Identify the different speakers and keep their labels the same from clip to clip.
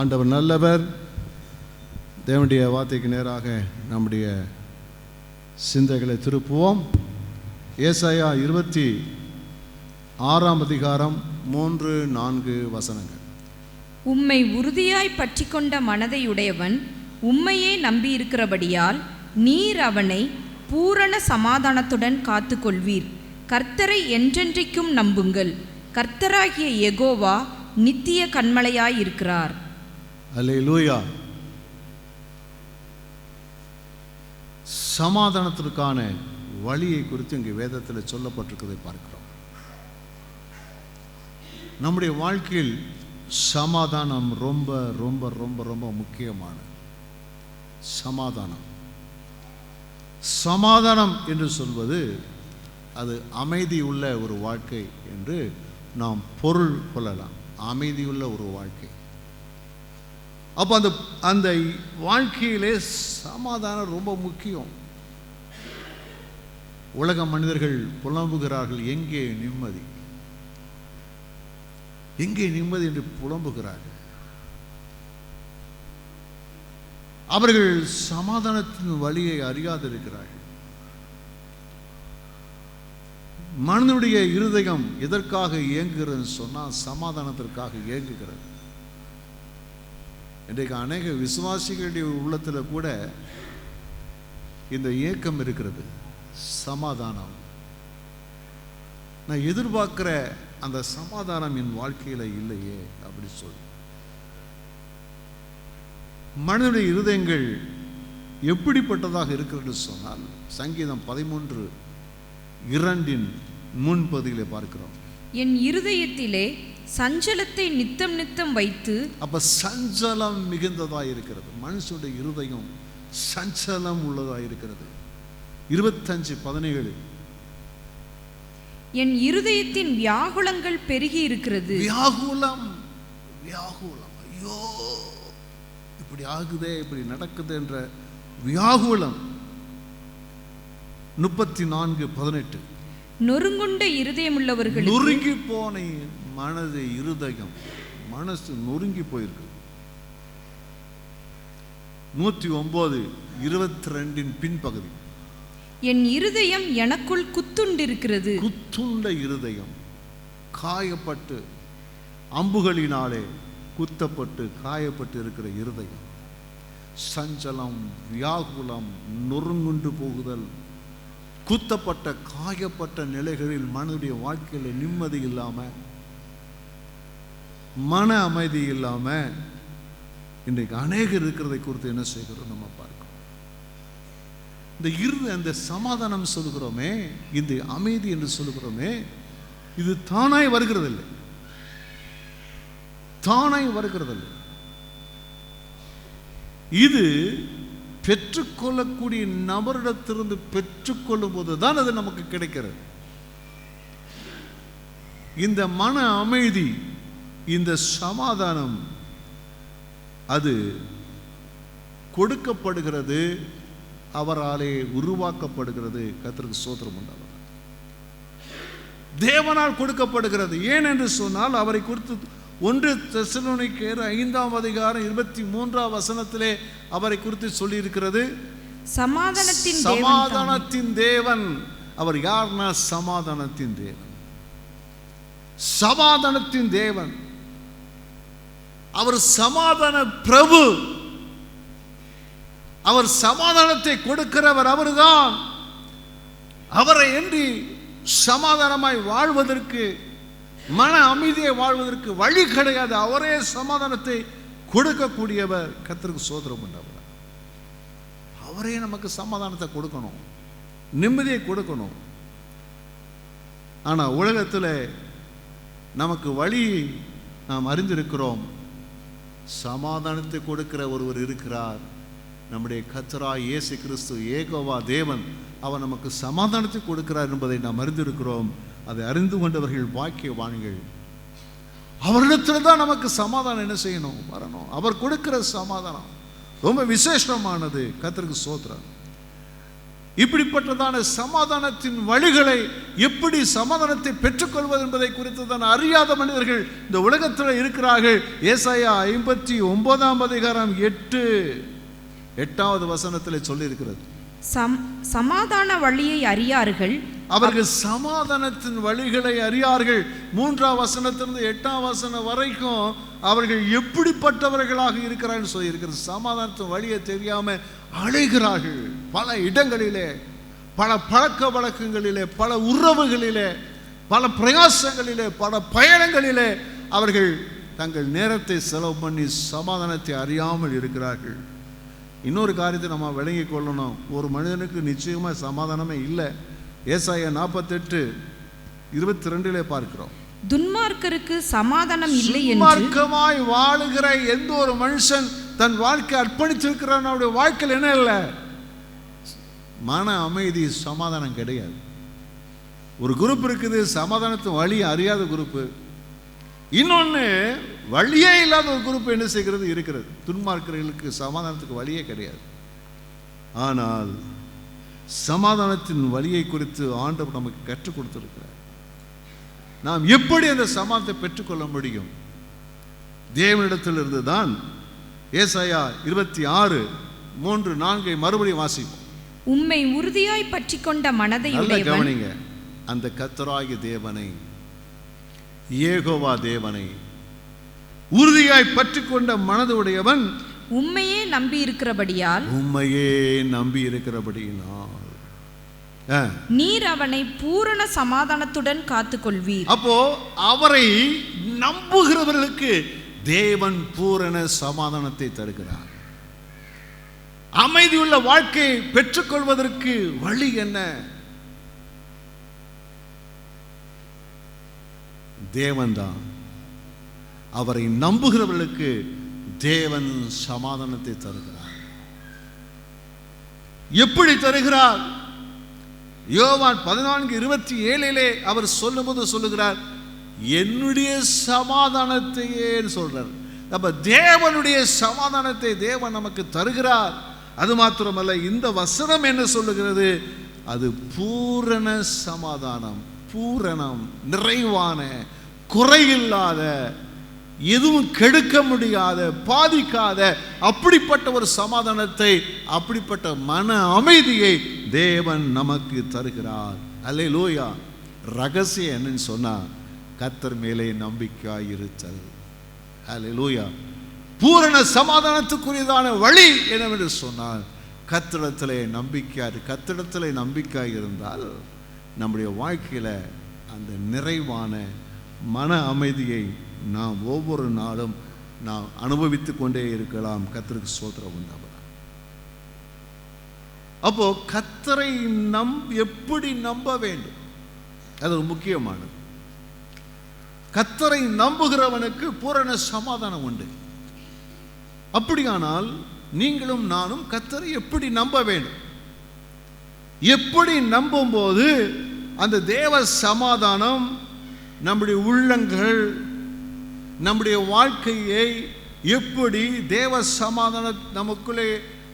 Speaker 1: ஆண்டவர் நல்லவர். தேவனுடைய வார்த்தைக்கு நேராக நம்முடைய சிந்தைகளை திருப்புவோம். ஏசாயா 26 அதிகாரம் 3-4 வசனங்கள்.
Speaker 2: உம்மை உறுதியாய் பற்றி கொண்ட மனதையுடையவன் உம்மையே நம்பியிருக்கிறபடியால் நீர் அவனை பூரண சமாதானத்துடன் காத்து கொள்வீர். கர்த்தரை என்றென்றைக்கும் நம்புங்கள். கர்த்தராகிய யெகோவா நித்திய கன்மலையாயிருக்கிறார்.
Speaker 1: அல்லேலூயா. சமாதானத்திற்கான வழியை குறித்து இங்கே வேதத்தில் சொல்லப்பட்டிருக்கிறதை பார்க்கிறோம். நம்முடைய வாழ்க்கையில் சமாதானம் ரொம்ப ரொம்ப ரொம்ப ரொம்ப முக்கியமானது. சமாதானம் என்று சொல்வது அது அமைதியுள்ள ஒரு வாழ்க்கை என்று நாம் பொருள் கொள்ளலாம். அமைதியுள்ள ஒரு வாழ்க்கை. அப்போ அந்த வாழ்க்கையிலே சமாதானம் ரொம்ப முக்கியம். உலக மனிதர்கள் புலம்புகிறார்கள், எங்கே நிம்மதி, எங்கே நிம்மதி என்று புலம்புகிறார்கள். அவர்கள் சமாதானத்தின் வழியை அறியாதிருக்கிறார்கள். மனிதனுடைய இருதயம் எதற்காக இயங்குகிறது சொன்னால் சமாதானத்திற்காக இயங்குகிறது. இன்றைக்கு அநேக விசுவாசிகளுடைய உள்ளத்தில் கூட இந்த ஏக்கம் இருக்கிறது. சமாதானம், நான் எதிர்பார்க்கிற அந்த சமாதானம் என் வாழ்க்கையில் இல்லையே அப்படி சொல்லி மனிதனுடைய இருதயங்கள் எப்படிப்பட்டதாக இருக்கிறது சொன்னால் சங்கீதம் 13:2 முன்பகுதியிலே பார்க்கிறோம்.
Speaker 2: என் இருதயத்திலே சஞ்சலத்தை நித்தம் நித்தம் வைத்து.
Speaker 1: அப்ப சஞ்சலம் மிகுந்ததாக இருக்கிறது. மனுஷனுடைய இருதயம் சஞ்சலம் உள்ளதாக இருக்கிறது. 25:17
Speaker 2: என் இருதயத்தின் வியாகுலங்கள் பெருகி இருக்கிறது.
Speaker 1: வியாகுலம், ஐயோ இப்படி ஆகுதே, இப்படி நடக்குது என்ற வியாகுலம். 34:18
Speaker 2: நொறுங்குண்ட இருதயமுள்ளவர்கள்,
Speaker 1: நொறுங்கி போன மனது இருதயம், மனசு நொறுங்கி போயிருக்கு. 109:22 பின்பகுதி
Speaker 2: என் இருதயம் எனக்குள் குத்துண்டிருக்கிறது.
Speaker 1: குத்துண்ட இருதயம், காயப்பட்டு அம்புகளினாலே குத்தப்பட்டு காயப்பட்டு இருக்கிற இருதயம். சஞ்சலம், வியாகுலம், நொறுங்குண்டு போகுதல், குத்தப்பட்ட காயப்பட்ட நிலைகளில் மனிதனுடைய வாழ்க்கையில் நிம்மதி இல்லாம, மன அமைதி இல்லாம இன்றைக்கு அநேகர் இருக்கிறதை குறித்து என்ன செய்கிறோம் நம்ம பார்க்கிறோம். இந்த சமாதானம் சொல்கிறோமே, இந்த அமைதி என்று சொல்கிறோமே, இது தானாய் வருகிறதில்லை. இது பெற்றுக்கொள்ளக்கூடிய நபரிடத்திலிருந்து பெற்றுக்கொள்ளும் போதுதான் அது நமக்கு கிடைக்கிறது. இந்த மன அமைதி, இந்த சமாதானம் அது கொடுக்கப்படுகிறது, அவராலே உருவாக்கப்படுகிறது. கர்த்தருக்கு ஸ்தோத்திரம் உண்டாவதாக. தேவனால் கொடுக்கப்படுகிறது. ஏன் என்று சொன்னால் அவரை குறித்து 1 தெசலோனிக்கேயர் 5 அதிகாரம் 23 வசனத்திலே அவரை குறித்து சொல்லி இருக்கிறது. சமாதானத்தின் தேவன். அவர் யார்னா சமாதானத்தின் தேவன். சமாதானத்தின் தேவன். அவர் சமாதான பிரபு. அவர் சமாதானத்தை கொடுக்கிறவர் அவர்தான். அவரை என்று சமாதானமாய் வாழ்வதற்கு, மன அமைதியை வாழ்வதற்கு வழி கிடையாது. அவரே சமாதானத்தை கொடுக்கக்கூடியவர். கர்த்தருக்கு ஸ்தோத்திரம் உண்டாவதாக. அவரே நமக்கு சமாதானத்தை கொடுக்கணும், நிம்மதியை கொடுக்கணும். ஆனால் உலகத்தில் நமக்கு வழி நாம் அறிந்திருக்கிறோம். சமாதானத்தை கொடுக்கிற ஒருவர் இருக்கிறார், நம்முடைய கர்த்தராகிய இயேசு கிறிஸ்து, யெகோவா தேவன். அவர் நமக்கு சமாதானத்தை கொடுக்கிறார் என்பதை நாம் அறிந்திருக்கிறோம். அதை அறிந்து கொண்டவர்கள் பாக்கியவான்கள். அவரிடத்தில் தான் நமக்கு சமாதானம் என்ன செய்யணும், வரணும். அவர் கொடுக்கிற சமாதானம் ரொம்ப விசேஷமானது. கர்த்தருக்கு ஸ்தோத்திரம். இப்படிப்பட்டதான சமாதானத்தின் வழிகளை, எப்படி சமாதானத்தை பெற்றுக்கொள்வது என்பதை குறித்து தான் அறியாத மனிதர்கள் இந்த உலகத்தில் இருக்கிறார்கள். ஏசாயா 59:8 வசனத்தில் சொல்லி இருக்கிறது,
Speaker 2: சமாதான வழியை அறியார்கள்,
Speaker 1: அவர்கள் சமாதானத்தின் வழிகளை அறியார்கள். 3 வசனத்திலிருந்து 8 வசனம் வரைக்கும் அவர்கள் எப்படிப்பட்டவர்களாக இருக்கிறார்கள் சொல்லி இருக்கிறது. சமாதானத்தின் வழியை தெரியாம அழைகிறார்கள். பல இடங்களிலே, பல பழக்க வழக்கங்களிலே, பல உறவுகளிலே, பல பிரயாசங்களிலே, பல பயணங்களிலே அவர்கள் தங்கள் நேரத்தை செலவு பண்ணி சமாதானத்தை அறியாமல் இருக்கிறார்கள். இன்னொரு காரியத்தை நம்ம விளங்கிக் கொள்ளணும். ஒரு மனிதனுக்கு நிச்சயமாக சமாதானமே இல்லை. ஏசாயா 48:22 பார்க்கிறோம்,
Speaker 2: துன்மார்க்கருக்கு சமாதானம் இல்லை என்று.
Speaker 1: துன்மார்க்கமாய் வாழுகிற எந்த ஒரு மனுஷன் தன் வாழ்க்கை அர்ப்பணித்திருக்கிறான், அவருடைய வாழ்க்கையில் என்ன இல்லை? மன அமைதி, சமாதானம் கிடையாது. ஒரு குரூப் இருக்குது, சமாதானத்தின் வழி அறியாத குரூப்பு. இன்னொன்று, வழியே இல்லாத ஒரு குரூப் என்ன செய்கிறது இருக்கிறது. துன்மார்க்கர்களுக்கு சமாதானத்துக்கு வழியே கிடையாது. ஆனால் சமாதானத்தின் வழியை குறித்து ஆண்டவர் நமக்கு கற்றுக் கொடுத்திருக்கிறார். நாம் எப்படி அந்த சமாதானத்தை பெற்றுக்கொள்ள முடியும்? தேவனிடத்திலிருந்து தான். ஏசாயா 26:3-4 மறுபடியும் வாசிப்போம்.
Speaker 2: உம்மை உறுதியாய் பற்றி கொண்ட மனதை
Speaker 1: கவனிங்க. அந்த கர்த்தராகிய தேவனை, யெகோவா தேவனை உறுதியாய் பற்றி கொண்ட மனது உடையவன்
Speaker 2: உம்மையே நம்பி இருக்கிறபடியால்,
Speaker 1: உம்மையே நம்பி இருக்கிறபடியினால்
Speaker 2: நீர் அவனை பூரண சமாதானத்துடன் காத்துக்கொள்வீர்.
Speaker 1: அப்போ அவரை நம்புகிறவர்களுக்கு தேவன் பூரண சமாதானத்தை தருகிறார். அமைதியுள்ள வாழ்க்கையை பெற்றுக்கொள்வதற்கு வழி என்ன? தேவன்தான். அவரை நம்புகிறவர்களுக்கு தேவன் சமாதானத்தை தருகிறார். எப்படி தருகிறார்? யோவான் 14:27 அவர் சொல்லும்போது சொல்லுகிறார், என்னுடைய சமாதானத்தையே சொல்றார். அப்ப தேவனுடைய சமாதானத்தை தேவன் நமக்கு தருகிறார். அது மாத்திரமல்ல, இந்த வசனம் என்ன சொல்லுகிறது? அது பூரண சமாதானம், பூரணம், நிறைவான, குறையில்லாத, எதுவும் கெடுக்க முடியாத, பாதிக்காத அப்படிப்பட்ட ஒரு சமாதானத்தை, அப்படிப்பட்ட மன அமைதியை தேவன் நமக்கு தருகிறார். அல்லேலூயா. ரகசியம் என்னன்னு சொன்னா, கர்த்தர் மேலே நம்பிக்கையாய் இருத்தல். அல்லேலூயா. பூரண சமாதானத்துக்குரியதான வழி என்னவென்று சொன்னால், கர்த்தரிடத்திலே நம்பிக்கையாய் இருந்தால் நம்முடைய வாழ்க்கையில அந்த நிறைவான மன அமைதியை நாம் ஒவ்வொரு நாளும் நாம் அனுபவித்துக் கொண்டே இருக்கலாம். கர்த்தருக்கு ஸ்தோத்திரம் உண்டாவதாக. அப்போ கர்த்தரை எப்படி நம்ப வேண்டும்? அது ஒரு முக்கியமானது. கர்த்தரை நம்புகிறவனுக்கு பூரண சமாதானம் உண்டு. அப்படியானால் நீங்களும் நானும் கர்த்தரை எப்படி நம்ப வேண்டும்? எப்படி நம்பும் போது அந்த தேவ சமாதானம் நம்முடைய உள்ளங்கள், நம்முடைய வாழ்க்கையை எப்படி தேவ சமாதானம் நமக்குள்ளே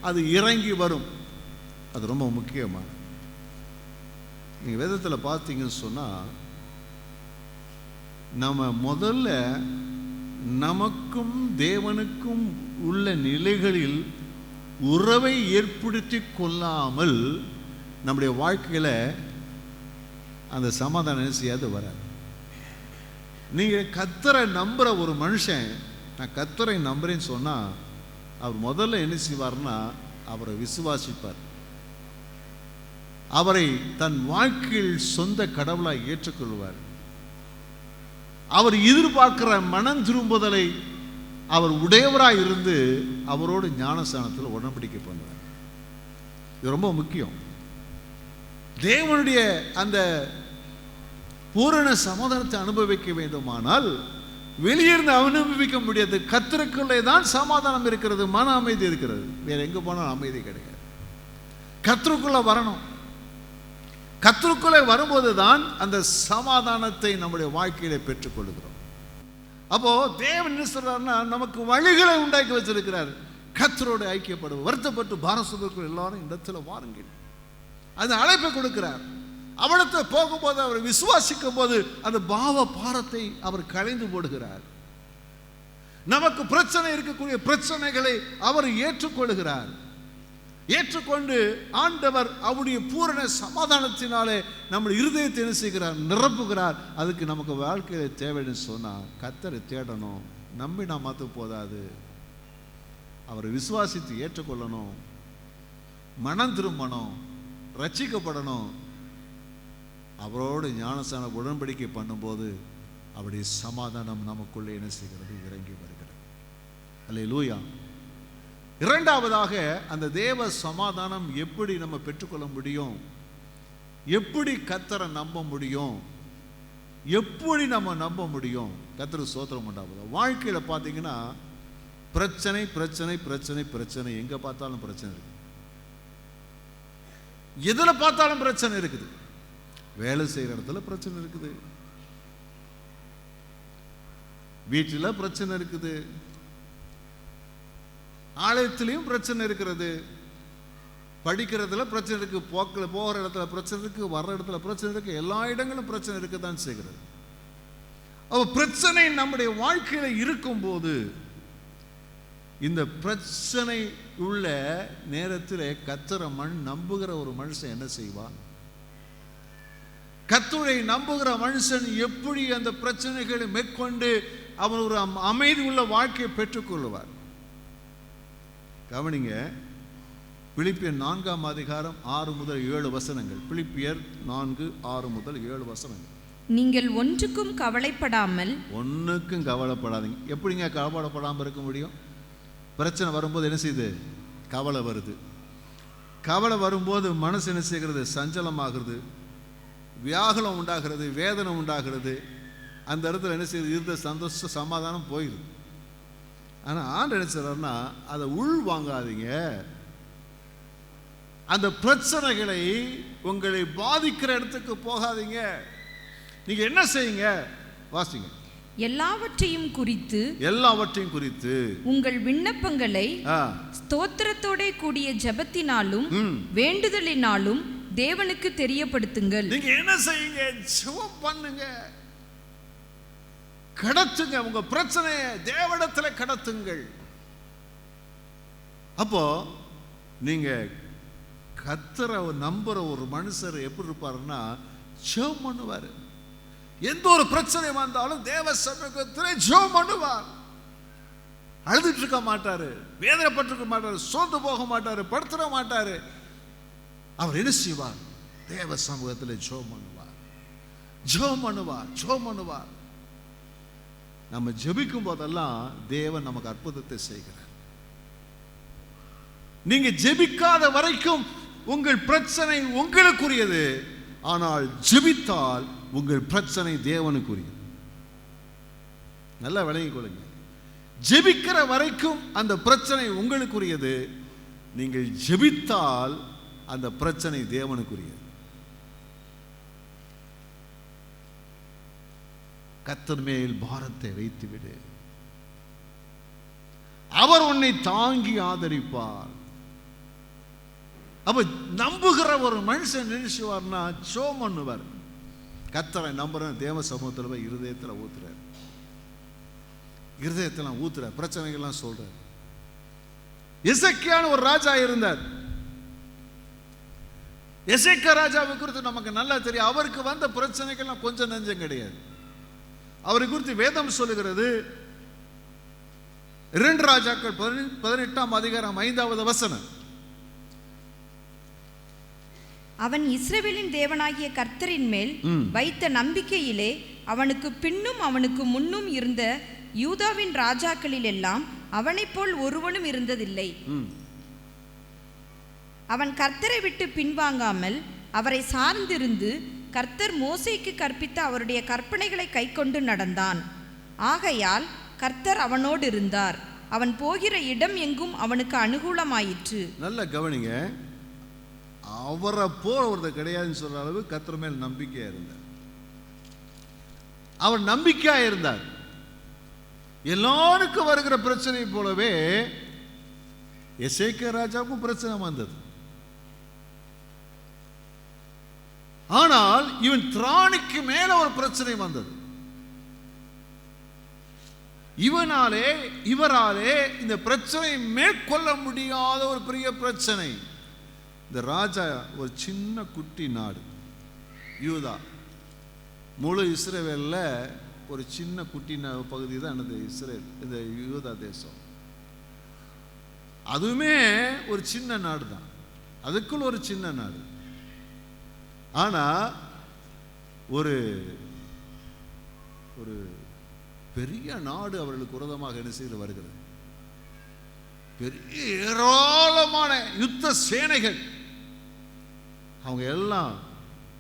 Speaker 1: அது இறங்கி வரும்? அது ரொம்ப முக்கியமான. நீங்க வேதத்தில் பார்த்தீங்கன்னு சொன்னா, நம்ம முதல்ல நமக்கும் தேவனுக்கும் உள்ள நிலைகளில் உறவை ஏற்படுத்தி கொள்ளாமல் நம்முடைய வாழ்க்கையில அந்த சமாதானம் செய்யாது வராது. நீங்க கர்த்தரை நம்புற ஒரு மனுஷன், நான் கர்த்தரை நம்புறேன்னு சொன்னா, அவர் முதல்ல என்ன செய்வார்னா, அவரை விசுவாசிப்பார். அவரை தன் வாழ்க்கையில் சொந்த கடவுளாய் ஏற்றுக்கொள்வார். அவர் எதிர்பார்க்கிற மனம் திரும்புதலை அவர் உடையவராய் இருந்து அவரோடு ஞானஸ்தானத்தில் உடன்படிக்கை பண்ணுவார். இது ரொம்ப முக்கியம். தேவனுடைய அந்த பூரண சமாதானத்தை அனுபவிக்க வேண்டுமானால் வெளியிருந்து அனுபவிக்க முடியாது. கர்த்தருக்குள்ளே தான் சமாதானம் இருக்கிறது, மன அமைதி இருக்கிறது. வேற எங்க போனாலும் அமைதி கிடையாது. கர்த்தருக்குள்ள வரணும். கர்த்தருக்குள்ளே வரும்போது தான் அந்த சமாதானத்தை நம்முடைய வாழ்க்கையில பெற்றுக்கொள்கிறோம். அப்போ தேவன் என்ன சொல்றாருன்னா, நமக்கு வழிகளை உண்டாக்கி வச்சிருக்கிறார். கர்த்தரோடு ஐக்கியப்படும், வருத்தப்பட்டு பாரம் சுமக்கும் எல்லாரும் இந்த இடத்துல வாருங்கள். அந்த அழைப்பை கொடுக்கிறார். அவனத்தை போகும்போது அவர் விசுவாசிக்கும் போது அந்த பாவ பாரத்தை அவர் களைந்து போடுகிறார். நமக்கு பிரச்சனை இருக்கக்கூடிய பிரச்சனைகளை அவர் ஏற்றுக்கொள்கிறார். ஏற்றுக்கொண்டு ஆண்டவர் அவருடைய பூரண சமாதானத்தினாலே நம்முடைய இருதயத்தை என்ன செய்கிறார்? நிரப்புகிறார். அதுக்கு நமக்கு வாழ்க்கையில தேவைன்னு சொன்னால் கர்த்தரை தேடணும். நம்பினா மாற்ற போதாது, அவரை விசுவாசித்து ஏற்றுக்கொள்ளணும், மனம் திரும்பணும், ரட்சிக்கப்படணும். அவரோடு ஞானஸ்நான உடன்படிக்கை பண்ணும்போது அவருடைய சமாதானம் நமக்குள்ளே என்ன செய்கிறது? இறங்கி வருகிறது. அல்லேலூயா. இரண்டாவதாக, அந்த தேவ சமாதானம் எப்படி நம்ம பெற்றுக்கொள்ள முடியும்? எப்படி கர்த்தரை நம்ப முடியும்? எப்படி நம்ம நம்ப முடியும்? கர்த்தருக்கு ஸ்தோத்திரம் உண்டாகுது. வாழ்க்கையில பார்த்தீங்கன்னா பிரச்சனை பிரச்சனை பிரச்சனை பிரச்சனை, எங்க பார்த்தாலும் பிரச்சனை இருக்கு. எதுல பார்த்தாலும் பிரச்சனை இருக்குது. வேலை செய்யற இடத்துல பிரச்சனை இருக்குது, வீட்டில் பிரச்சனை இருக்குது, ஆலயத்திலையும் பிரச்சனை இருக்கிறது, படிக்கிறதுல பிரச்சனை இருக்கு, போக்கில் போகிற இடத்துல பிரச்சனை இருக்கு, வர்ற இடத்துல பிரச்சனை இருக்கு, எல்லா இடங்களும் பிரச்சனை இருக்குதான் செய்கிறது. அப்ப பிரச்சனை நம்முடைய வாழ்க்கையில இருக்கும்போது இந்த பிரச்சனை உள்ள நேரத்தில் கர்த்தரை நம்புகிற ஒரு மனுஷன் என்ன செய்வான்? கர்த்தரை நம்புகிற மனுஷன் எப்படி அந்த பிரச்சனைகளை மேற்கொண்டு அவன் ஒரு அமைதி உள்ள வாழ்க்கையை பெற்றுக்கொள்வார்? கவனிங்க, பிலிப்பியர் 4ஆம் அதிகாரம் 6 முதல் 7 வசனங்கள். பிலிப்பியர் 4, 6 முதல் 7 வசனங்கள்.
Speaker 2: நீங்கள் ஒன்றுக்கும் கவலைப்படாமல்.
Speaker 1: ஒன்றுக்கும் கவலைப்படாதீங்க. எப்படிங்க கவலைப்படாமல் இருக்க முடியும்? பிரச்சனை வரும்போது என்ன செய்யுது? கவலை வருது. கவலை வரும்போது மனசு என்ன செய்கிறது? சஞ்சலமாகிறது, வியாகுலம் உண்டாகிறது, வேதனை உண்டாகிறது. அந்த இடத்துல என்ன செய்யுது? இருந்த சந்தோஷ சமாதானம் போயிடுது. ஆனால் ஆண்டவர் என்ன செய்றாருன்னா, அதை உள் வாங்காதீங்க. அந்த பிரச்சனைகளை உங்களை பாதிக்கிற இடத்துக்கு போகாதீங்க. நீங்க என்ன செய்யுங்க? வாசிங்க.
Speaker 2: எல்லாவற்றையும் குறித்து உங்கள் விண்ணப்பங்களை ஸ்தோத்திரத்தோட கூடிய ஜெபத்தினாலும் வேண்டுதலினாலும் தேவனுக்கு தெரியப்படுத்துங்கள்.
Speaker 1: நீங்க என்ன செய்யுங்க? ஜெபம் பண்ணுங்க, கடத்துங்க, உங்க பிரச்சனையை தேவனிடத்துல கடத்துங்கள். அப்போ நீங்க கர்த்தரை நம்புற ஒரு மனுஷர் எப்படி இருப்பாருன்னா, ஜெபம் பண்ணுவாரு. எந்த ஒரு பிரச்சனை வந்தாலும் தேவ சமூகத்தில் ஜெபம் பண்ணுவார். அழுதுட்டு இருக்க மாட்டாரு, வேதனைப்பட்டிருக்க மாட்டாரு, சோர்ந்து போக மாட்டாரு, படுத்துட மாட்டாரு. அவர் என்ன செய்வார்? தேவ சமூகத்தில் ஜெபம் பண்ணுவார், ஜெபம் பண்ணுவார், ஜெபம் பண்ணுவார். நம்ம ஜெபிக்கும் போதெல்லாம் தேவன் நமக்கு அற்புதத்தை செய்கிறார். நீங்க ஜெபிக்காத வரைக்கும் உங்கள் பிரச்சனை உங்களுக்குரியது. ஆனால் ஜெபித்தால் உங்கள் பிரச்சனை தேவனுக்குரியது. நல்லா விளங்கிக் கொள்ளுங்க. ஜெபிக்கிற வரைக்கும் அந்த பிரச்சனை உங்களுக்குரியது. நீங்கள் ஜெபித்தால் அந்த பிரச்சனை தேவனுக்குரியது. கர்த்தர் மேல் பாரத்தை வைத்துவிடு, அவர் உன்னை தாங்கி ஆதரிப்பார். அப்ப நம்புகிற ஒரு மனுஷன் நினைச்சுவார்னா ஜெபம் பண்ணுவார். கர்த்தரை நம்புற தேவ சமூகத்தில் போய் இருதயத்தில் ஊத்துறார், இருதயத்தில் ஊத்துறார், பிரச்சனைகள்லாம் சொல்றார். எசேக்கியான்னு ஒரு ராஜா இருந்தார். எசேக்கியா ராஜாவை குறித்து நமக்கு நல்லா தெரியும். அவருக்கு வந்த பிரச்சனைகள்லாம் கொஞ்சம் நஞ்சம் கிடையாது. அவரை குறித்து வேதம் சொல்லுகிறது. 2 ராஜாக்கள் 18ஆம் அதிகாரம் 5வது வசனம்.
Speaker 2: அவன் இஸ்ரவேலின் தேவனாகிய கர்த்தரின் மேல் வைத்த நம்பிக்கையிலே அவனுக்கு பின்னும் அவனுக்கு முன்னும் இருந்த யூதாவின் ராஜாக்களில் எல்லாம் அவனைப் போல் ஒருவனும் இருந்ததில்லை. அவன் கர்த்தரை விட்டு பின்வாங்காமல் அவரை சார்ந்திருந்து கர்த்தர் மோசேக்கு கற்பித்த அவருடைய கற்பனைகளை கைக்கொண்டு நடந்தான். ஆகையால் கர்த்தர் அவனோடு இருந்தார். அவன் போகிற இடம் எங்கும் அவனுக்கு அனுகூலமாயிற்று. நல்ல கவனிங்க.
Speaker 1: அவரை போல ஒருத்தர் கிடையாதுன்னு சொல்ற அளவு கர்த்தர் மேல் நம்பிக்கையா இருந்தார். அவர் நம்பிக்கையா இருந்தார். எல்லாருக்கும் வருகிற பிரச்சனை போலவே எசேக்கியா ராஜாவுக்கும் பிரச்சனை வந்தது. ஆனால் இவன் திராணிக்கு மேல ஒரு பிரச்சனை வந்தது. இவராலே இந்த பிரச்சனை மேற்கொள்ள முடியாத ஒரு பெரிய பிரச்சனை. இந்த ராஜா ஒரு சின்ன குட்டி நாடு யூதா, முழு இஸ்ரவேல்ல ஒரு சின்ன குட்டி பகுதி தான் இஸ்ரேல், இந்த யூதா தேசம். அதுவுமே ஒரு சின்ன நாடு தான், அதுக்குள்ள ஒரு சின்ன நாடு. ஆனா ஒரு ஒரு பெரிய நாடு அவர்களுக்கு விரோதமாக என்ன செய்து வருகிறது. பெரிய ஏராளமான யுத்த சேனைகள் அவங்க எல்லாம்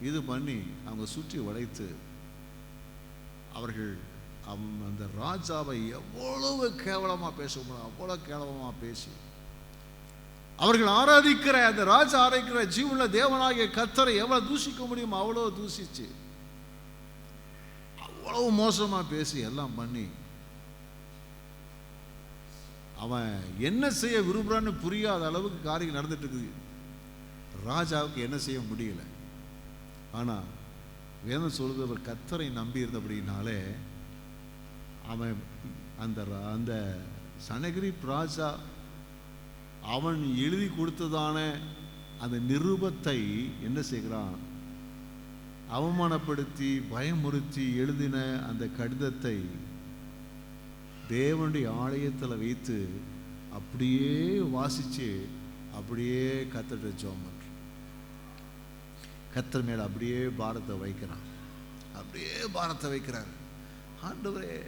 Speaker 1: இது பண்ணி அவங்க சுற்றி வளைத்து அவர்கள் அந்த ராஜாவை எவ்வளவு கேவலமா பேச முடியும் அவ்வளவு கேவலமா பேசி அவர்கள் ஆராதிக்கிற அந்த ராஜா ஆராதிக்கிற ஜீவனுள்ள தேவனாகிய கர்த்தரை எவ்வளவு தூஷிக்க முடியுமோ அவ்வளவு தூஷிச்சு, அவ்வளவு மோசமா பேசி எல்லாம் பண்ணி அவன் என்ன செய்ய விரும்புறான்னு புரியாத அளவுக்கு காரியம் நடந்துட்டு இருக்குது. ராஜாவுக்கு என்ன செய்ய முடியல. ஆனா வேதம் சொல்லுது, அவர் கர்த்தரை நம்பி இருந்தபடினாலே அவன் அந்த சனகிரிப் ராஜா அவன் எழுதி கொடுத்ததான அந்த நிருபத்தை என்ன செய்கிறான், அவமானப்படுத்தி பயமுறுத்தி எழுதின அந்த கடிதத்தை தேவனுடைய ஆலயத்தில் வைத்து அப்படியே வாசிச்சு அப்படியே கர்த்தரை ஜெபம் பண்றான். கர்த்தர் மேல அப்படியே பாரத்தை வைக்கிறான், அப்படியே பாரத்தை வைக்கிறார். ஆண்டவரே,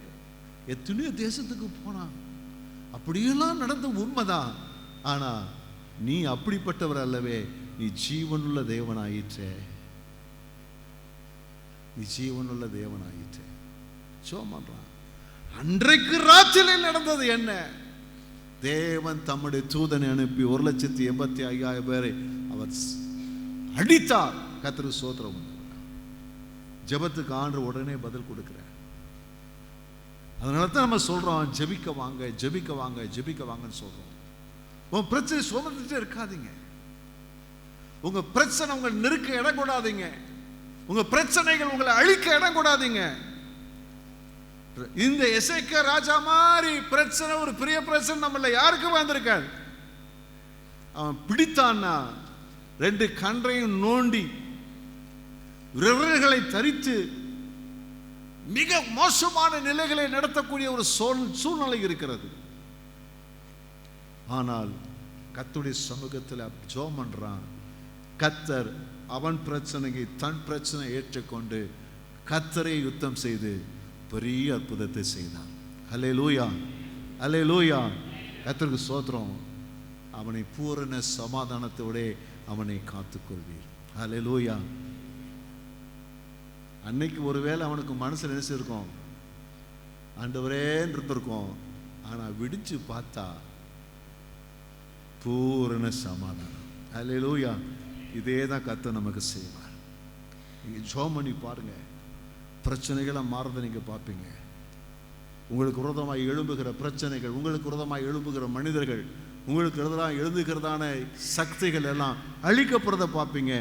Speaker 1: எத்தனையோ தேசத்துக்கு போனான், அப்படியெல்லாம் நடந்த உண்மைதான். ஆனா நீ அப்படிப்பட்டவர் அல்லவே, நீ ஜீவனுள்ள தேவனாயிற்றே, நீ ஜீவனுள்ள தேவனாயிற்றே. ஜெபம் பண்றான். அன்றைக்கு ராத்திரியில் நடந்தது என்ன? தேவன் தம்முடைய தூதனை அனுப்பி 1,85,000 பேரை அவர் அடித்தார். கர்த்தருக்கு ஸ்தோத்திரம். ஜெபத்துக்கு ஆண்டவர் உடனே பதில் கொடுக்கிறார். அதனால தான் நம்ம சொல்றோம், ஜெபிக்க வாங்க, ஜெபிக்க வாங்க, ஜெபிக்க வாங்கன்னு சொல்றோம். உங்க பிரச்சனை சுமந்துட்டே இருக்காதீங்க. உங்க பிரச்சனை உங்களை நெருக்க இடம் கூடாதீங்க. உங்க பிரச்சனைகள் உங்களை அழிக்க இடம் கூடாதீங்க. இந்த எசேக்கியா ராஜா மாதிரி பிரச்சனை, ஒரு பெரிய பிரச்சனை நம்மள யாருக்கும் வந்திருக்காது. அவன் பிடித்தான்னா 2 கன்றையும் நோண்டி விரல்களை தரித்து மிக மோசமான நிலைகளை நடத்தக்கூடிய ஒரு சூழ்நிலை இருக்கிறது. ஆனால் கர்த்தருடைய சமூகத்தில் ஜெபம் பண்றான். கர்த்தர் அவன் பிரச்சனையை தன் பிரச்சனை ஏற்றுக்கொண்டு கர்த்தரை யுத்தம் செய்து பெரிய அற்புதத்தை செய்தார். அல்லேலூயா, அல்லேலூயா. கர்த்தருக்கு ஸ்தோத்திரம். அவனை பூரண சமாதானத்தோட அவனை காத்துக்கொள்வீர். அல்லேலூயா. அன்னைக்கு ஒருவேளை அவனுக்கு மனசுல நினைச்சிருக்கோம், ஆண்டவரே இருந்திருக்கோம். ஆனா விடிச்சு பார்த்தா பூரண சமாதானம். அல்லேலூயா. இதே தான் கர்த்தர் நமக்கு செய்வார். நீங்க ஜெபம் பண்ணி பாருங்க, பிரச்சனைகளை மாறதை நீங்க பார்ப்பீங்க. உங்களுக்கு விரோதமாய் எழும்புகிற பிரச்சனைகள், உங்களுக்கு விரோதமாய் எழும்புகிற மனிதர்கள், உங்களுக்கு எதிராக எழுதுகிறதான சக்திகள் எல்லாம் அழிக்கப்படுறதை பார்ப்பீங்க.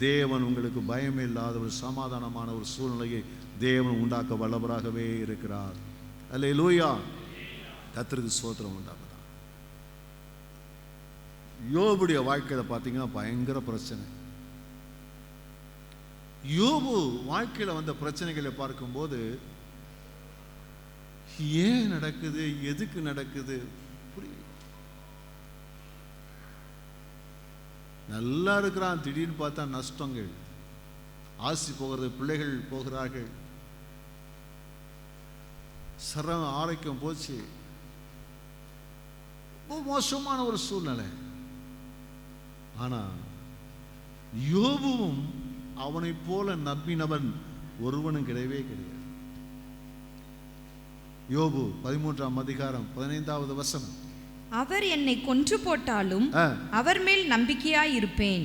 Speaker 1: தேவன் உங்களுக்கு பயமே இல்லாத ஒரு சமாதானமான ஒரு சூழ்நிலையை தேவன் உண்டாக்க வல்லவராகவே இருக்கிறார். அல்லேலூயா. கர்த்தருக்கு ஸ்தோத்திரம் உண்டாகுதா. யோபுடைய வாழ்க்கையில பார்த்தீங்கன்னா பயங்கர பிரச்சனை. யோபு வாழ்க்கையில வந்த பிரச்சனைகளை பார்க்கும்போது ஏன் நடக்குது, எதுக்கு நடக்குது புரியல. நல்லா இருக்கிறான், திடீர்னு பார்த்தா நஷ்டங்கள், ஆசி போகிறது, பிள்ளைகள் போகிறார்கள், சரம் ஆரோக்கியம் போச்சு, ரொம்ப மோசமான ஒரு சூழ்நிலை. ஆனா யோபுவும் அவனை போல நம்பினவன் ஒருவனும் கிடையவே கிடையாது. யோபு 13ஆம் அதிகாரம் 15வது வசனம்.
Speaker 2: அவர் என்னை கொன்று போட்டாலும் அவர் மேல் நம்பிக்கையாய் இருப்பேன்.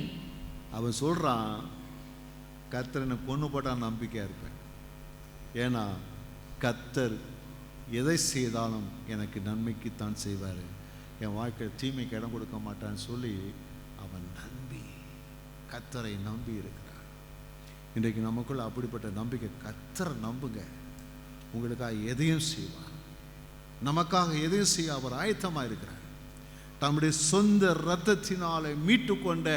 Speaker 1: அவன் சொல்றான், கர்த்தர் என்னை கொன்று போட்டா நம்பிக்கையா இருப்பேன். ஏன்னா கர்த்தர் எதை செய்தாலும் எனக்கு நன்மைக்குத்தான் செய்வார், என் வாழ்க்கையில் தீமைக்கு இடம் கொடுக்க மாட்டான்னு சொல்லி அவன் நம்பி கர்த்தரை நம்பி இருக்கிறான். இன்றைக்கு நமக்குள்ள அப்படிப்பட்ட நம்பிக்கை. கர்த்தரை நம்புங்க, உங்களுக்காக எதையும் செய்வார். நமக்காக எதையும் செய்ய அவர் ஆயத்தமாக இருக்கிறார். தம்முடைய சொந்த இரத்தத்தினாலே மீட்டு கொண்ட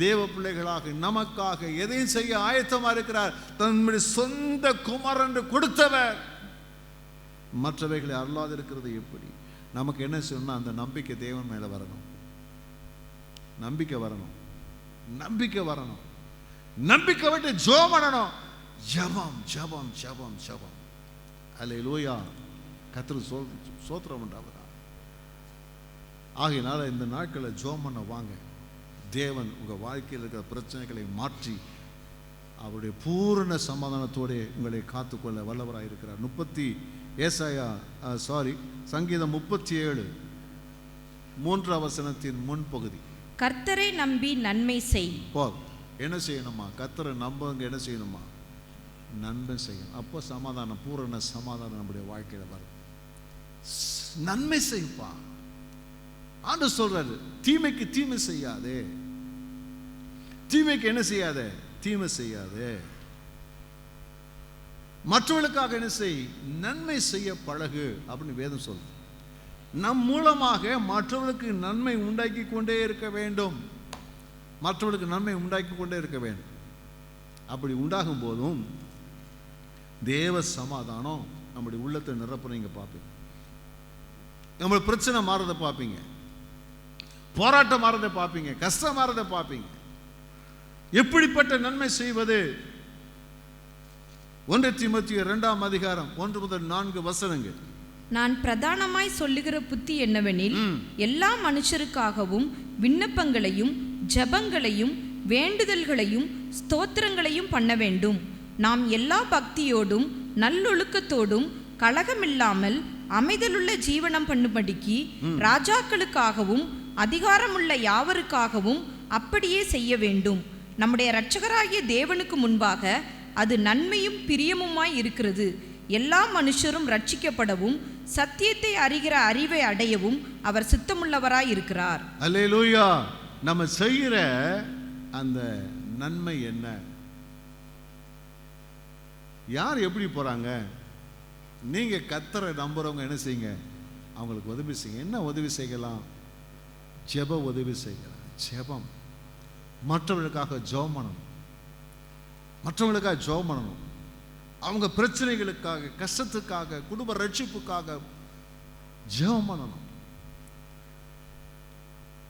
Speaker 1: தேவ பிள்ளைகளாக நமக்காக எதையும் செய்ய ஆயத்தமாக இருக்கிறார். தம்முடைய சொந்த குமாரன் கொடுத்தவர். மற்றவைகளை அருளாது இருக்கிறது எப்படி? நமக்கு என்ன சொல்லணும்? அந்த நம்பிக்கை தேவன் மேலே வரணும். நம்பிக்கை வரணும், நம்பிக்கை வரணும், நம்பிக்கை விட்டு ஜெபம் பண்ணணும். ஜெபம் ஜெபம் ஜெபம் ஜெபம். அல்லேலூயா. கர்த்தருக்கு ஸ்தோத்திரம் உண்டாவதாக. ஆகையினால இந்த நாட்களில் ஜெபம் பண்ண வாங்க. தேவன் உங்கள் வாழ்க்கையில் இருக்கிற பிரச்சனைகளை மாற்றி அவருடைய பூரண சமாதானத்தோடு உங்களை காத்துக்கொள்ள வல்லவராக இருக்கிறார். சங்கீதம் 37 3ஆம் வசனத்தின் முன்பகுதி.
Speaker 2: கர்த்தரை நம்பி நன்மை செய்.
Speaker 1: என்ன செய்யணுமா? கர்த்தரை நம்புங்க. என்ன செய்யணுமா? நன்மை செய்யணும். அப்போ சமாதானம், பூரண சமாதானம் நம்முடைய வாழ்க்கையில் வரும். நன்மை செய்ப்பா. ஆண்டவர் சொல்றாரு, தீமைக்கு தீமை செய்யாதே. தீமைக்கு என்ன செய்யாதே? தீமை செய்யாதே. மற்றவர்களுக்காக என்ன செய்? நன்மை செய்ய பழகு அப்படின்னு வேதம் சொல்லுது. நம் மூலமாக மற்றவர்களுக்கு நன்மை உண்டாக்கி கொண்டே இருக்க வேண்டும். மற்றவர்களுக்கு நன்மை உண்டாக்கி கொண்டே இருக்க வேண்டும். அப்படி உண்டாகும் போதும் தேவ சமாதானம் நம்முடைய உள்ளத்தை நிரப்ப நீங்க பார்ப்பீங்க. நம்மளுடைய பிரச்சனை மாறதை பார்ப்பீங்க, போராட்டம் மாறதை பார்ப்பீங்க, கஷ்டம் மாறதை பார்ப்பீங்க. எப்படிப்பட்ட நன்மை செய்வது? 1 தீமோத்தேயு 2ஆம் அதிகாரம் 1 முதல் 4 வசனங்கள்.
Speaker 2: நான் பிரதானமாய் சொல்லுகிற புத்தி என்னவெனில், எல்லா மனுஷருக்காகவும் விண்ணப்பங்களையும் ஜெபங்களையும் வேண்டுதல்களையும் ஸ்தோத்திரங்களையும் பண்ண வேண்டும். நாம் எல்லா பக்தியோடும் நல்லொழுக்கத்தோடும் கலகமில்லாமல் அமைதலுள்ள ஜீவனம் பண்ணும்படிக்கு ராஜாக்களுக்காகவும் அதிகாரமுள்ள யாவருக்காகவும் அப்படியே செய்ய வேண்டும். நம்முடைய இரட்சகராகிய தேவனுக்கு முன்பாக அது நன்மையும் பிரியமுமாய் இருக்கிறது. எல்லா மனுஷரும் ரட்சிக்கப்படவும் சத்தியத்தை அறிகிற அறிவை அடையவும் அவர் சித்தமுள்ளவராய் இருக்கிறார்.
Speaker 1: அல்லேலூயா. நம்ம செய்கிற அந்த நன்மை என்ன? யார் எப்படி போறாங்க? நீங்க கர்த்தரை நம்புறவங்க என்ன செய்யுங்க? அவங்களுக்கு உதவி செய்யுங்க. என்ன உதவி செய்யலாம்? ஜெப உதவி செய்யலாம். ஜெபம். மற்றவர்களுக்காக ஜெபம் பண்ணணும். மற்றவங்களுக்காக ஜெபம் பண்ணணும். அவங்க பிரச்சனைகளுக்காக, கஷ்டத்துக்காக, குடும்ப ரட்சிப்புக்காக ஜெபம் பண்ணணும்.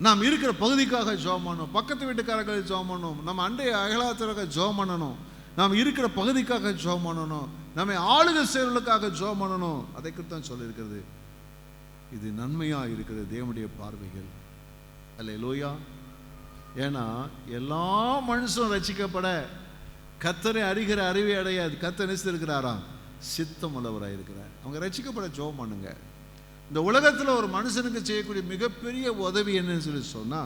Speaker 1: நாம் இருக்கிற பகுதிக்காக ஜெபம் பண்ணணும். பக்கத்து வீட்டுக்காரர்கள் ஜெபம் பண்ணணும். நம்ம அண்டை அயலாத்திற்காக ஜெபம் பண்ணணும். நாம் இருக்கிற பகுதிக்காக ஜெபம் பண்ணணும். நம்மை ஆளுகை செயல்களுக்காக ஜெபம் பண்ணணும். அதை குறித்தான் சொல்லியிருக்கிறது. இது நன்மையா இருக்கிறது தேவனுடைய பார்வைகள். அல்லேலூயா. ஏன்னா எல்லா மனுஷனும் ரட்சிக்கப்பட கர்த்தரை அறிகிற அறிவை அடைய கர்த்தர் நினைச்சிருக்கிறாராம், சித்தம் உள்ளவராக இருக்கிறார். அவங்க ரட்சிக்கப்பட ஜெபம் பண்ணுங்க. இந்த உலகத்தில் ஒரு மனுஷனுக்கு செய்யக்கூடிய மிகப்பெரிய உதவி என்னன்னு சொல்லி சொன்னா,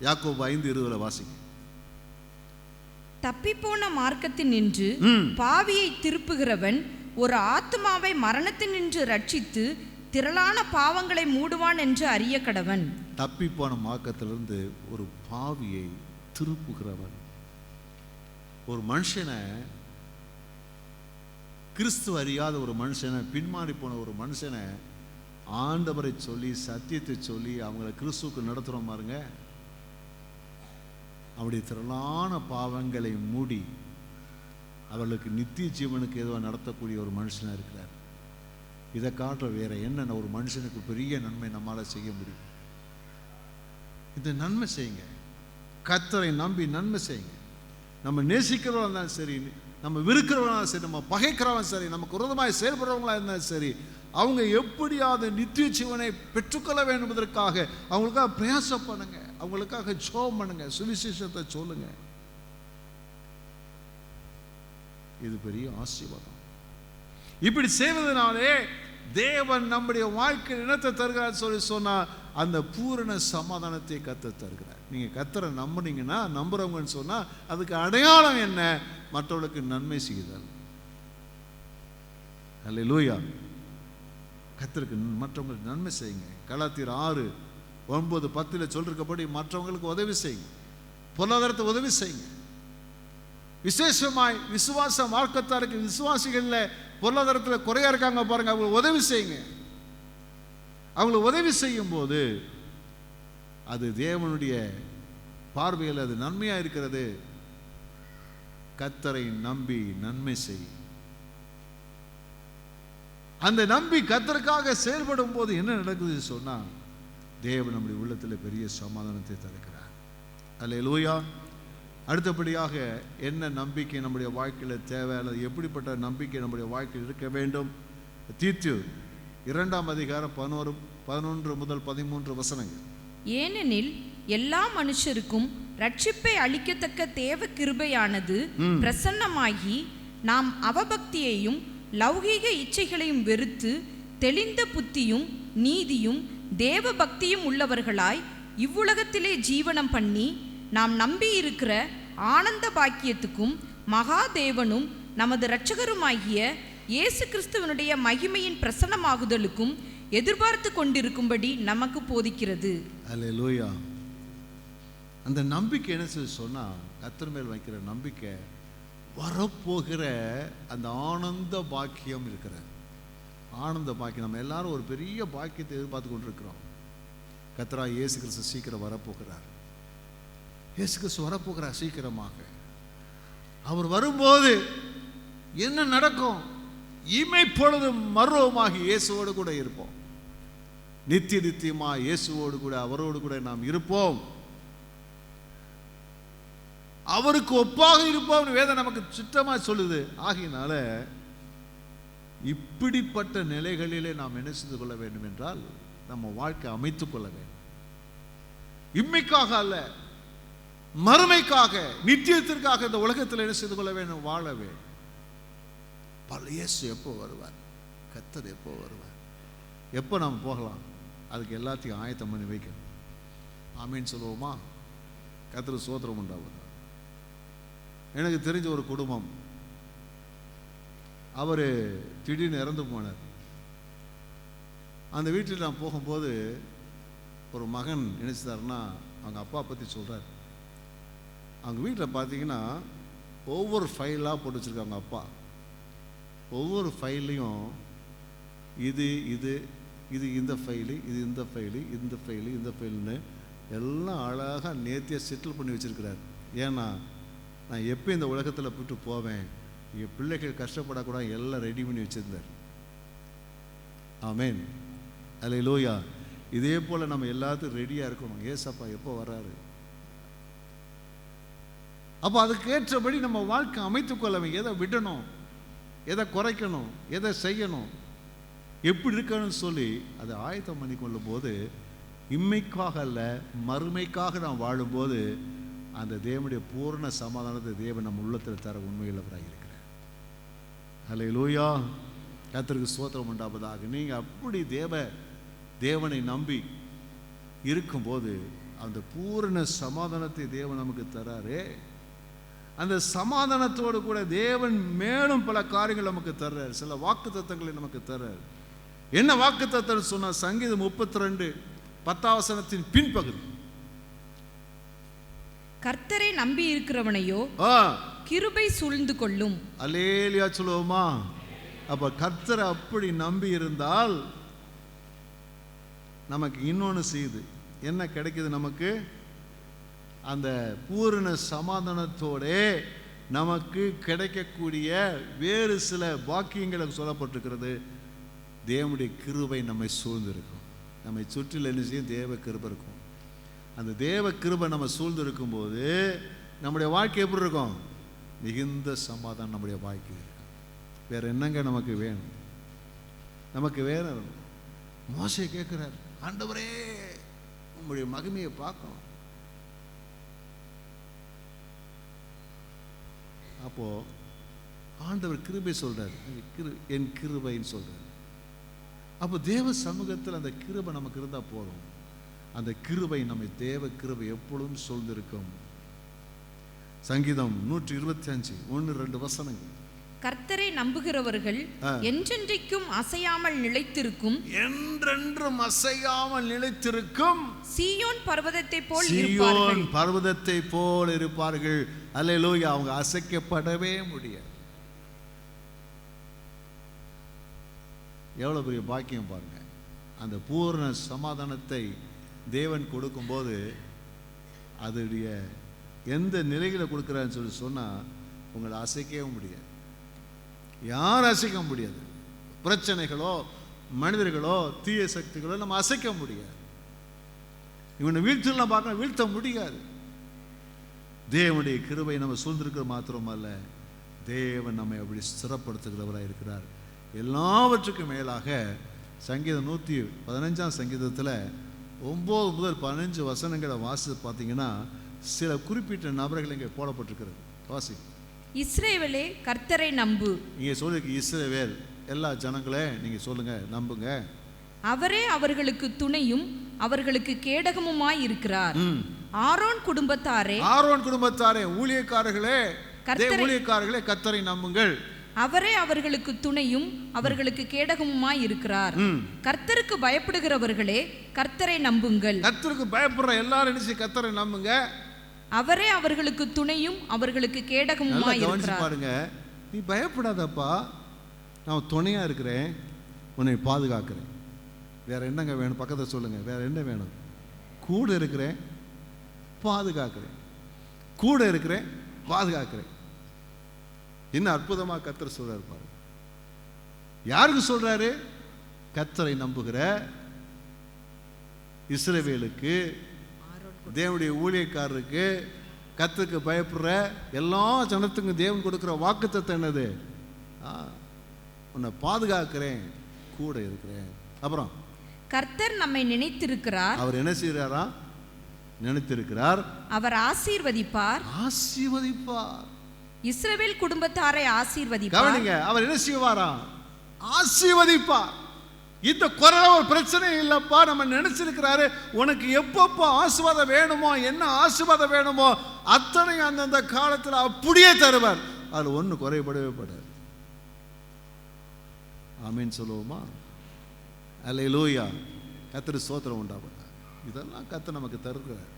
Speaker 1: யாக்கோபு 5:20 வாசிங்க.
Speaker 2: தப்பிப்போன மார்க்கத்தில் நின்று பாவியை திருப்புகிறவன் ஒரு ஆத்மாவை மரணத்தில் நின்று ரட்சித்து திரளான பாவங்களை மூடுவான் என்று அறிய கடவன்.
Speaker 1: தப்பிப்போன மார்க்கத்திலிருந்து ஒரு பாவியை திருப்புகிறவன். ஒரு மனுஷனை, கிறிஸ்து அறியாத ஒரு மனுஷனை, பின்மாறி போன ஒரு மனுஷனை ஆண்டவரை சொல்லி சத்தியத்தை சொல்லி அவங்களை கிறிஸ்துவுக்கு நடத்துகிறோம் பாருங்க. அவருடைய திரளான பாவங்களை மூடி அவர்களுக்கு நித்திய ஜீவனுக்கு ஏதோ நடத்தக்கூடிய ஒரு மனுஷனாக இருக்கிறார். இதை காட்டுற வேற என்ன ஒரு மனுஷனுக்கு பெரிய நன்மை நம்மளால் செய்ய முடியும்? இந்த நன்மை செய்யுங்க. கர்த்தரை நம்பி நன்மை செய்யுங்க. நம்ம நேசிக்கிறவங்களா இருந்தாலும் சரி, நம்ம விருக்கிறவங்களா சரி, நம்ம பகைக்கிறவங்க சரி, நமக்கு விரோதமாக செயல்படுறவங்களா இருந்தாலும் சரி, அவங்க எப்படியாவது நித்திய ஜீவனை பெற்றுக்கொள்ள வேண்டும் என்பதற்காக அவங்களுக்காக பிரயாசம் பண்ணுங்க. அவங்களுக்காக ஜெபம் பண்ணுங்க. சுவிசேஷத்தை சொல்லுங்க. இது பெரிய ஆசீர்வாதம். இப்படி செய்வதனாலே தேவன் நம்முடைய வாழ்க்கையில் இனத்தை தருகிறார் சொல்லி சொன்னா அந்த பூரண சமாதானத்தை கர்த்தர் தருகிறார். நீங்க கர்த்தரை நம்புனீங்கன்னா, நம்புறவங்கன்னு சொன்னா அதுக்கு அடையாளம் என்ன? மற்றவர்களுக்கு நன்மை செய்தல். அல்லேலூயா. கர்த்தருக்கு மற்றவங்களுக்கு நன்மை செய்யுங்க. கலாத்தியர் 6:9-10 சொல்லிருக்கப்படி மற்றவங்களுக்கு உதவி செய்யுங்க. பொருளாதாரத்தை உதவி செய்யுங்க. விசேஷமாய் விசுவாச மார்க்கத்தாருக்கு விசுவாசிகளில் பொருளாதாரத்தில் குறையா இருக்காங்க பாருங்க, அவங்களுக்கு உதவி செய்யுங்க. அவங்களுக்கு உதவி செய்யும் போது அது தேவனுடைய பார்வையில் அது நன்மையா இருக்கிறது. கர்த்தரை நம்பி நன்மை செய். அந்த நம்பி கர்த்தருக்காக செயல்படும் போது என்ன நடக்குது சொன்னா, தேவன் நம்முடைய உள்ளத்தில் பெரிய சமாதானத்தை தருகிறார். அல்லேலூயா. அடுத்தபடியாக என்ன நம்பிக்கை நம்முடைய வாழ்க்கையில் தேவை, அல்லது எப்படிப்பட்ட நம்பிக்கை நம்முடைய வாழ்க்கையில் இருக்க வேண்டும்? தீத்து 2ஆம் அதிகாரம் 11 முதல் 13 வசனங்கள்.
Speaker 2: ஏனெனில் எல்லா மனுஷருக்கும் ரட்சிப்பை அளிக்கத்தக்க தேவ கிருபையானது பிரசன்னமாகி, நாம் அவபக்தியையும் லௌகீக இச்சைகளையும் வெறுத்து தெளிந்த புத்தியும் நீதியும் தேவ பக்தியும் உள்ளவர்களாய் இவ்வுலகத்திலே ஜீவனம் பண்ணி, நாம் நம்பி இருக்கிற ஆனந்த பாக்கியத்துக்கும் மகாதேவனும் நமது இரட்சகருமாகிய இயேசு கிறிஸ்துவனுடைய மகிமையின் பிரசன்னமாகுதலுக்கும் எதிர்பார்த்து கொண்டிருக்கும்படி நமக்கு போதிக்கிறது.
Speaker 1: அல்லேலூயா. அந்த நம்பிக்கை என்ன சொன்னா, கர்த்தர் மேல் வைக்கிற நம்பிக்கை வரப்போகிற அந்த ஆனந்த பாக்கியம் இருக்கிற ஆனந்த பாக்கியம். நம்ம எல்லாரும் ஒரு பெரிய பாக்கியத்தை எதிர்பார்த்து கொண்டிருக்கிறோம். கர்த்தராகிய இயேசு கிறிஸ்து சீக்கிரம் வரப்போகிறார். இயேசு கிறிஸ்து வரப்போகிறார் சீக்கிரமாக. அவர் வரும்போது என்ன நடக்கும்? இமைப்பொழுதும் மர்வமாகி இயேசுவோடு கூட இருப்போம். நித்திய நித்தியமா இயேசுவோடு கூட அவரோடு கூட நாம் இருப்போம். அவருக்கு ஒப்பாக இருப்போம் வேதம் நமக்கு சுத்தமா சொல்லுது. ஆகையினால இப்படிப்பட்ட நிலைகளிலே நாம் என்ன செய்து கொள்ள வேண்டும் என்றால், நம்ம வாழ்க்கை அமைத்துக் கொள்ள வேண்டும். இம்மைக்காக அல்ல, மறுமைக்காக, நித்தியத்திற்காக இந்த உலகத்தில் என்ன செய்து கொள்ள வேண்டும்? வாழ வேண்டும். இயேசு எப்போ வருவார்? கர்த்தர் எப்போ வருவார்? எப்போ நாம் போகலாம்? அதுக்கு எல்லாத்தையும் ஆயத்தம் பண்ணி வைக்கணும். ஆமீன் சொல்லுவோமா? கர்த்தருக்கு ஸ்தோத்திரம் உண்டாவது. எனக்கு தெரிஞ்ச ஒரு குடும்பம், அவர் திடீர்னு இறந்து போனார். அந்த வீட்டில் நான் போகும்போது ஒரு மகன் நினைச்சாருன்னா அவங்க அப்பா பற்றி சொல்கிறார். அவங்க வீட்டில் பார்த்தீங்கன்னா ஒவ்வொரு ஃபைலாக போட்டு வச்சுருக்காங்க அப்பா. ஒவ்வொரு ஃபைல்லையும் இது இது இது இந்த ஃபைலு, இது இந்த ஃபைலு, இந்த ஃபைலு, இந்த ஃபைலுன்னு எல்லாம் அழகாக நேர்த்தியாக செட்டில் பண்ணி வச்சுருக்கிறார். ஏன்னா நான் எப்போ இந்த உலகத்தில் போட்டு போவேன், என் பிள்ளைகள் கஷ்டப்படக்கூடாது, எல்லாம் ரெடி பண்ணி வச்சுருந்தார். ஆமேன். அல்லேலூயா. இதே போல் நம்ம எல்லாத்துக்கும் ரெடியாக இருக்கணும். ஏசப்பா எப்போ வர்றாரு? அப்போ அதுக்கேற்றபடி நம்ம வாழ்க்கை அமைத்துக் கொள்ளவே. எதை விடணும், எதை குறைக்கணும், எதை செய்யணும், எப்படி இருக்கணும்னு சொல்லி அதை ஆயத்தம் பண்ணி கொள்ளும் போது, இம்மைக்காக அல்ல மறுமைக்காக நாம் வாழும்போது அந்த தேவனுடைய பூர்ண சமாதானத்தை தேவன் நம்ம உள்ளத்தில் தர உண்மையுள்ளவராக இருக்கிறார். அல்லேலூயா. கர்த்தருக்கு ஸ்தோத்திரம் உண்டாவதாக. நீங்கள் அப்படி தேவனை நம்பி இருக்கும்போது அந்த பூரண சமாதானத்தை தேவன் நமக்கு தராரே. அந்த சமாதானத்தோடு கூட தேவன் மேலும் பல காரியங்கள் நமக்கு தர்றார். சில வாக்குத்தத்தங்களை நமக்கு தர்றார். என்ன வாக்குத்தத்தம் சொன்னா, சங்கீதம் 32:10 பின்பகுதி.
Speaker 2: கர்த்தரை நம்பி இருக்கிறவனையோ கிருபை சூழ்ந்து கொள்ளும்.
Speaker 1: அல்லேலூயா சொல்லுவோமா? அப்ப கர்த்தரை அப்படி நம்பி இருந்தால் நமக்கு இன்னொன்று செய்யுது. என்ன கிடைக்குது நமக்கு? அந்த பூரண சமாதானத்தோட நமக்கு கிடைக்கக்கூடிய வேறு சில பாக்கியங்களை சொல்லப்பட்டிருக்கிறது. தேவனுடைய கிருபை நம்மை சூழ்ந்திருக்கும். நம்மை சுற்றில் என்ன செய்யும்? தேவ கிருபை இருக்கும். அந்த தேவ கிருபை நம்ம சூழ்ந்திருக்கும் போது நம்முடைய வாழ்க்கை எப்படி இருக்கும்? மிகுந்த சமாதானம் நம்முடைய வாழ்க்கை இருக்கும். வேற என்னங்க நமக்கு வேணும்? நமக்கு வேற மோசே கேட்கிறார், ஆண்டவரே உங்களுடைய மகிமையை பார்க்கணும். அப்போ ஆண்டவர் கிருபை சொல்றார், என் கிருபைன்னு சொல்றார். அப்போ தேவ சமூகத்தில் அந்த கிருபை நமக்கு இருந்தா போதும். அந்த கிருபை நம்மை தேவ கிருபை எப்பொழுதும் சூழ்ந்திருக்கும். சங்கீதம் 125 1-2 வசனங்கள்.
Speaker 2: கர்த்தரை நம்புகிறவர்கள் என்றென்றைக்கும் அசையாமல் நிலைத்திருக்கும்,
Speaker 1: என்றென்றும் அசையாமல் நிலைத்திருக்கும்
Speaker 2: சீயோன் பர்வதத்தை போல்
Speaker 1: சீயோன் பர்வதத்தை போல் இருப்பார்கள். அல்லேலூயா. அவங்க அசைக்கப்படவே முடியாது. எவ்வளவு பெரிய பாக்கியம் பாருங்க. அந்த பூர்ண சமாதானத்தை தேவன் கொடுக்கும்போது அதோடைய எந்த நிலையில கொடுக்குறான்னு சொல்லி சொன்னா உங்களை அசைக்கவே முடியாது. யாரும் அசைக்க முடியாது. பிரச்சனைகளோ மனிதர்களோ தீய சக்திகளோ நம்ம அசைக்க முடியாது. இவனை வீழ்த்தலாம் பார்க்க வீழ்த்த முடியாது. தேவனுடைய கிருபை நம்ம சூழ்ந்திருக்கிற மாத்திரமல்ல, தேவன் நம்மை அப்படி ஸ்திரப்படுத்துகிறவராக இருக்கிறார். எல்லாவற்றுக்கும் மேலாக சங்கீதம் 115 சங்கீதத்தில் 9 முதல் 15 வசனங்களை வாசி பார்த்தீங்கன்னா சில குறிப்பிட்ட நபர்கள் இங்கே போடப்பட்டிருக்கிறது. வாசி.
Speaker 2: இஸ்ரவேலே கர்த்தரை நம்பு.
Speaker 1: இங்கே சொல்லிருக்கு இஸ்ரவேல், எல்லா ஜனங்களே நீங்க சொல்லுங்க, நம்புங்க.
Speaker 2: அவரே அவர்களுக்கு துணையும் அவர்களுக்கு கேடகமுமாய் இருக்கிறார். ஆரோன் குடும்பத்தாரே,
Speaker 1: ஆரோன் குடும்பத்தாரே, ஊழியக்காரர்களே, ஊழியக்காரர்களே, கர்த்தரை நம்புங்கள்.
Speaker 2: அவரே அவர்களுக்கு துணையும் அவர்களுக்கு கேடகமுமாய் இருக்கிறார். கர்த்தருக்கு பயப்படுகிறவர்களே கர்த்தரை நம்புங்கள்.
Speaker 1: கர்த்தருக்கு பயப்படுற எல்லாரும் நினைச்சு கர்த்தரை நம்புங்க.
Speaker 2: அவரே அவர்களுக்கு துணையும் அவர்களுக்கு கேடகமுமாய் இருக்கிறார்.
Speaker 1: பாருங்க, நீ பயப்படாதப்பா, நான் துணையா இருக்கிறேன், உன்னை பாதுகாக்கிறேன். வேற என்னங்க வேணும்? பக்கத்தை சொல்லுங்க, வேற என்ன வேணும்? கூட இருக்கிறேன், பாதுகாக்கிறேன். கூட இருக்கிறேன், பாதுகாக்கிறேன். என்ன அற்புதமா கர்த்தர் சொல்றாரு பாருங்க. யாருக்கு சொல்றாரு? கர்த்தரை நம்புகிற இஸ்ரவேலுக்கு, தேவனுடைய ஊழியக்காரருக்கு, கர்த்தருக்கு பயப்படுற எல்லா ஜனத்துக்கும் தேவன் கொடுக்கிற வாக்குத்தத்தம் என்னது? உன்னை பாதுகாக்கிறேன், கூட இருக்கிறேன். அப்புறம்
Speaker 2: கர்த்தர் நம்மை நினைத்திருக்கிறார்.
Speaker 1: அவர் என்ன செய்யறாரா? நினைத்திருக்கிறார்.
Speaker 2: அவர் ஆசீர்வதிப்பார்.
Speaker 1: ஆசீர்வதிப்பார்.
Speaker 2: இஸ்ரவேல் குடும்பத்தாரை ஆசீர்வதிப்பார்.
Speaker 1: கவனிங்க, அவர் என்ன செய்வாரா? ஆசீர்வதிப்பார். இந்த குறைல ஒரு பிரச்சனை இல்லப்பா, நம்ம நினைச்சிருக்கிறாரு. உனக்கு எப்பப்போ ஆசீர்வாதம் வேணுமோ, என்ன ஆசீர்வாதம் வேணுமோ அத்தனை அந்தந்த காலத்தில் அப்படியே தருவார். அது ஒண்ணு குறைபடவே படாது. ஆமீன் சொல்லுவோமா? அல்லேலூயா. கர்த்தருக்கு ஸ்தோத்திரம் உண்டாவதாக. இதெல்லாம் கர்த்தர் நமக்கு தருகிறார்.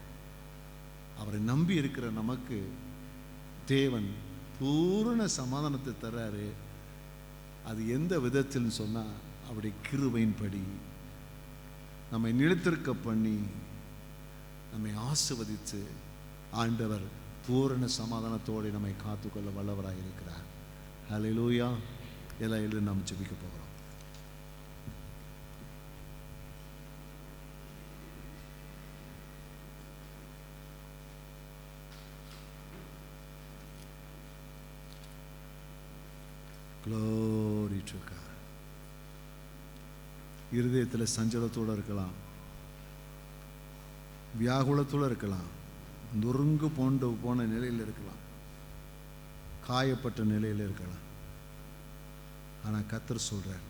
Speaker 1: அவரை நம்பி இருக்கிற நமக்கு தேவன் பூரண சமாதானத்தை தர்றாரு. அது எந்த விதத்தில் சொன்னா, அவருடைய கிருபையின்படி நம்மை நிலைத்திருக்க பண்ணி நம்மை ஆசீர்வதித்து ஆண்டவர் பூரண சமாதானத்தோடு நம்மை காத்துக்கொள்ள வல்லவராக இருக்கிறார். அல்லேலூயா. எல்லாம் எழுதி நாம் ஜெபிக்க போகிறோம். Glory to God. இருதயத்தில் சஞ்சலத்தோடு இருக்கலாம், வியாகுலத்தோடு இருக்கலாம், நொறுங்கு போன நிலையில் இருக்கலாம், காயப்பட்ட நிலையில் இருக்கலாம். ஆனால் கர்த்தர் சொல்றார்,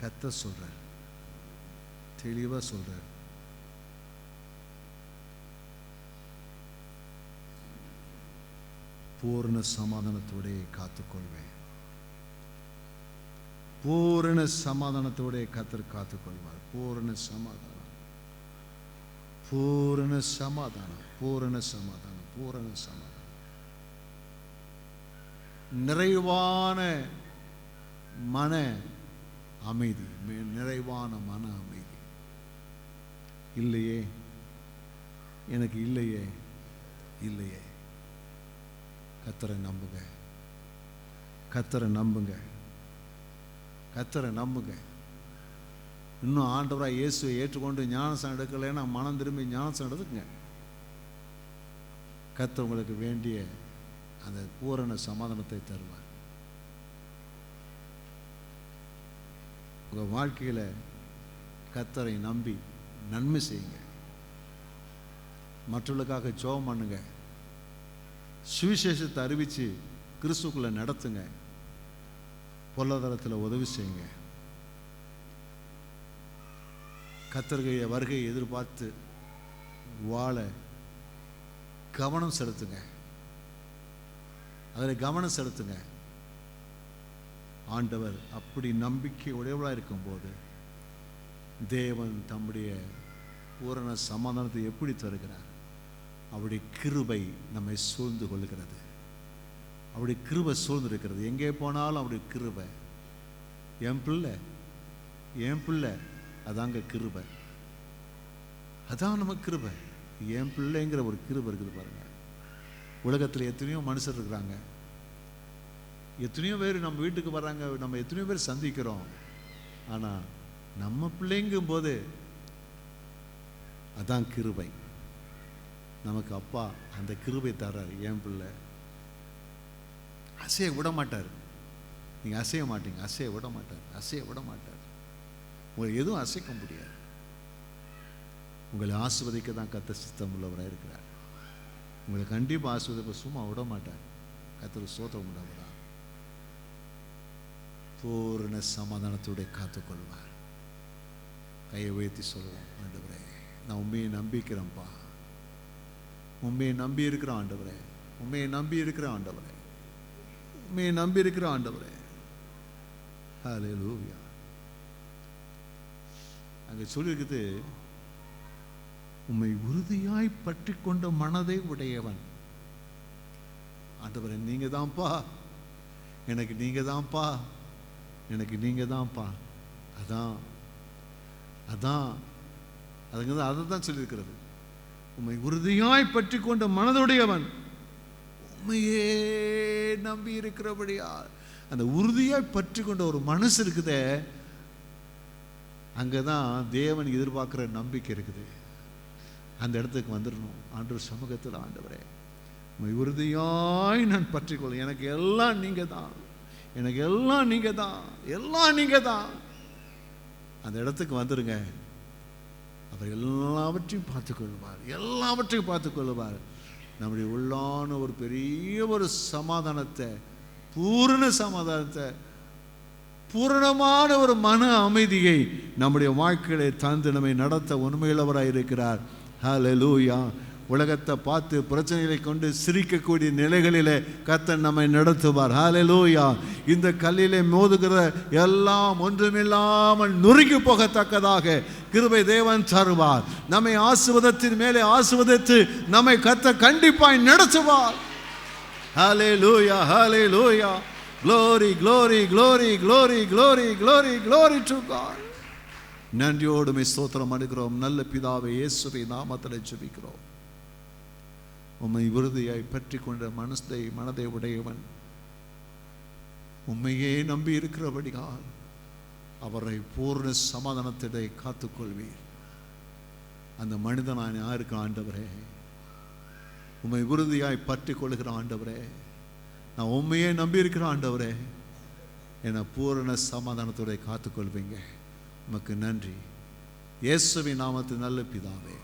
Speaker 1: கர்த்தர் சொல்றார், தெளிவா சொல்றார், பூர்ண சமாதானத்தோட காத்துக்கொள்வேன். பூரண சமாதானத்தோட கர்த்தர் காத்துக்கொள்வார். பூரண சமாதானம், பூரண சமாதானம், பூரண சமாதானம், பூரண சமாதானம். நிறைவான மன அமைதி, நிறைவான மன அமைதி. இல்லையே, எனக்கு இல்லையே, இல்லையே. கர்த்தரை நம்புங்க, கர்த்தரை நம்புங்க, கர்த்தரை நம்புங்க. இன்னும் ஆண்டவராக இயேசுவை ஏற்றுக்கொண்டு ஞானஸ்நானம் எடுக்கலைன்னா மனம் திரும்பி ஞானஸ்நானம் எடுத்துங்க. கர்த்தர் உங்களுக்கு வேண்டிய அந்த பூரண சமாதானத்தை தருவார். உங்கள் வாழ்க்கையில் கர்த்தரை நம்பி நன்மை செய்யுங்க. மற்றவர்களுக்காக ஜெபம் பண்ணுங்க. சுவிசேஷத்தை அறிவித்து கிறிஸ்துக்குள்ள நடத்துங்க. பொருளாதாரத்தில் உதவி செய்யுங்க. கர்த்தருடைய வருகையை எதிர்பார்த்து வாழ கவனம் செலுத்துங்க. அதில் கவனம் செலுத்துங்க. ஆண்டவர் அப்படி நம்பிக்கை உடையவளாக இருக்கும்போது தேவன் தம்முடைய பூரண சமாதானத்தை எப்படி தருகிறார்? அவருடைய கிருபை நம்மை சூழ்ந்து கொள்கிறது. அவருடைய கிருபை சூழ்ந்து இருக்கிறது. எங்கே போனாலும் அவருடைய கிருபை. என் பிள்ளை அதாங்க கிருபை. அதான் நம்ம கிருபை. என் பிள்ளைங்கிற ஒரு கிருபை இருக்குது பாருங்க. உலகத்தில் எத்தனையோ மனுஷர் இருக்கிறாங்க, எத்தனையோ பேர் நம்ம வீட்டுக்கு வர்றாங்க, நம்ம எத்தனையோ பேர் சந்திக்கிறோம். ஆனால் நம்ம பிள்ளைங்கும் போது அதான் கிருபை. நமக்கு அப்பா அந்த கிருபை தர்றாரு. என் பிள்ளை அசைய விட மாட்டார். நீங்கள் அசைய மாட்டீங்க, அசைய விட மாட்டார். உங்களை எதுவும் அசைக்க முடியாது. உங்களை ஆசீர்வதிக்க தான் கர்த்தர் சித்தம் உள்ளவராக இருக்கிறார். உங்களை கண்டிப்பாக ஆசீர்வதிப்ப சும்மா விட மாட்டார். கர்த்தர் ஸ்தோத்திரம் உண்டாவதா. பூரண சமாதானத்தோட காத்துக்கொள்வார். கையை உயர்த்தி சொல்லுவோம், ஆண்டவரே நான் உண்மையை நம்பிக்கிறேன்ப்பா, உண்மையை நம்பி இருக்கிறேன் ஆண்டவரே, உண்மையை நம்பி இருக்கிறேன் ஆண்டவரே, உண்மையை நம்பி இருக்கிறேன் ஆண்டவரே. ஹல்லேலூயா. அங்கே சொல்லியிருக்குது, உம்மை உறுதியாய் பற்றி கொண்ட மனதை உடையவன். ஆண்டவரே நீங்க தான்ப்பா, எனக்கு நீங்க தான்ப்பா, எனக்கு நீங்க தான்ப்பா. அதான் அதான் அதுங்க அதை தான் சொல்லியிருக்கிறது. உம்மை உறுதியாய் பற்றி கொண்ட மனதுடையவன், உண்மையே நம்பி இருக்கிறபடியா. அந்த உறுதியாய் பற்றி கொண்ட ஒரு மனசு இருக்குதே, அங்கதான் தேவன் எதிர்பார்க்கிற நம்பிக்கை இருக்குது. அந்த இடத்துக்கு வந்துடணும். ஆண்டவர் சமூகத்தில், ஆண்டவரே உம்மை உறுதியாய் நான் பற்றிக்கொள்ள, எனக்கு எல்லாம் நீங்க தான், எனக்கு எல்லாம் நீங்க தான், எல்லாம் நீங்க தான். அந்த இடத்துக்கு வந்துருங்க. அவர் எல்லாவற்றையும் பார்த்துக்கொள்வார், எல்லாவற்றையும் பார்த்துக்கொள்வார். நம்முடைய உள்ளான ஒரு பெரிய ஒரு சமாதானத்தை, பூரண சமாதானத்தை, பூரணமான ஒரு மன அமைதியை நம்முடைய வாழ்க்கையை தந்து நம்மை நடத்த உண்மையுள்ளவராக இருக்கிறார். ஹல்லேலூயா. உலகத்தை பார்த்து பிரச்சனைகளை கொண்டு சிரிக்கக்கூடிய நிலைகளிலே கர்த்தர் நம்மை நடத்துவார். ஹல்லேலூயா. இந்த கல்லிலே மோதுகிற எல்லாம் ஒன்றுமில்லாமல் நொறுங்கி போகத்தக்கதாக கிருபை தேவன் தருவார். நம்மை ஆசீர்வாதத்தின் மேலே ஆசீர்வதித்து நம்மை கர்த்தர் கண்டிப்பாய் நடத்துவார். ஹல்லேலூயா, ஹல்லேலூயா. Glory, glory, glory, glory, glory, glory, glory to God. நன்றியோடு மை ஸ்தோத்திரம் அனுகிறோம். நல்ல பிதாவே, இயேசுவை நாமத்தில் ஜெபிக்கிறோம். உம்மை உறுதியாய் பற்றி கொண்ட மனதை உடையவன், உம்மையே நம்பி இருக்கிறபடியால் அவரை பூர்ண சமாதானத்திலே காத்துக்கொள்வீர். அந்த மனிதனான யாருக்கு ஆண்டவரே? உம்மை உறுதியாய் பற்றி கொள்கிற ஆண்டவரே, நான் உண்மையே நம்பி இருக்கிற ஆண்டவரே, என்னை பூரண சமாதானத்தோட காத்துக்கொள்வீங்க. உமக்கு நன்றி. இயேசுவின் நாமத்தில் நல்ல பிதாவே.